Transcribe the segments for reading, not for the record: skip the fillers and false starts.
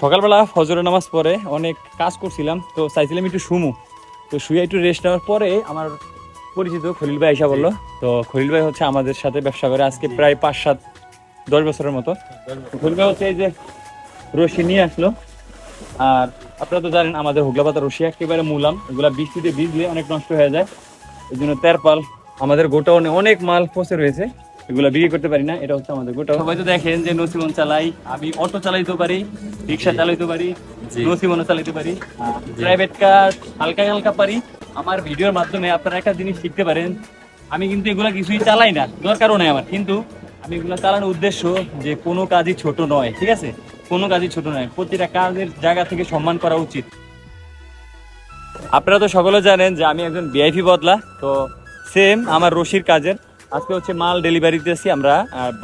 সকালবেলা ফজরের নামাজ পরে অনেক কাজ করছিলাম, তো চাইছিলাম একটু শুমু। তো শুয়ে একটু রেস্ট নেওয়ার পরে আমার পরিচিত খলিল ভাই আইসা বললো। তো খলিল ভাই হচ্ছে আমাদের সাথে ব্যবসা করে আজকে প্রায় 5-7-10 বছরের মতো। তো খলিল ভাই হচ্ছে এই যে রশি নিয়ে আসলো। আর আপনারা তো জানেন আমাদের হুগলা পাতা রশি একেবারে মুলাম, এগুলা বৃষ্টিতে ভিজলে অনেক নষ্ট হয়ে যায়। এই জন্য তেরপাল আমাদের গোটাউনে অনেক মাল পচে রয়েছে, এগুলা বিক্রি করতে পারি না। এটা হচ্ছে আমাদের গোটাউন। সবাই তো দেখেন যে নসিমন চালাই, আমি অটো চালাইতে পারি, রিক্সা চালাইতে পারি, নসিমনও চালাইতে পারি, প্রাইভেট কার হালকা হালকা পারি। আমার ভিডিওর মাধ্যমে আপনারা একটা জিনিস শিখতে পারেন, আমি কিন্তু এগুলা কিছুই চালাই না, দরকারও নেই আমার, কিন্তু আমি এগুলা চালানোর উদ্দেশ্য যে কোনো কাজই ছোট নয়, ঠিক আছে? কোনো কাজই ছোট নয়, প্রতিটা কাজের জায়গা থেকে সম্মান করা উচিত। আপনারা তো সকলে জানেন যে আমি একজন ভিআইপি বদলা। তো সেম আমার রশির কাজের আজকে হচ্ছে মাল ডেলিভারি দিতেছি আমরা,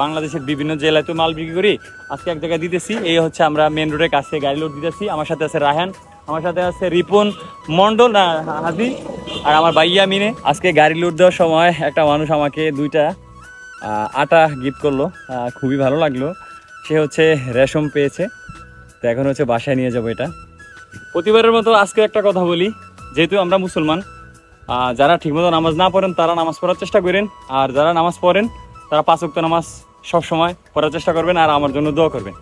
বাংলাদেশের বিভিন্ন জেলায় তো মাল বিক্রি করি, আজকে এক জায়গায় দিতেছি। এই হচ্ছে আমরা মেন রোডের কাছে গাড়ি লোড দিতেছি। আমার সাথে আছে রায়হান, আমার সাথে আছে রিপন মন্ডল না হাজি, আর আমার ভাইয়া মিনে। আজকে গাড়ি লোড দেওয়ার সময় একটা মানুষ আমাকে 2টা আটা গিফট করলো, খুবই ভালো লাগলো। সে হচ্ছে রেশম পেয়েছে, তো এখন হচ্ছে বাসায় নিয়ে যাবো এটা। প্রতিবারের মতো আজকে একটা কথা বলি, যেহেতু আমরা মুসলমান, যারা ঠিকমতো নামাজ না পড়েন তারা নামাজ পড়ার চেষ্টা করেন, আর যারা নামাজ পড়েন তারা 5 ওয়াক্ত নামাজ সবসময় পড়ার চেষ্টা করবেন, আর আমার জন্য দোয়া করবেন।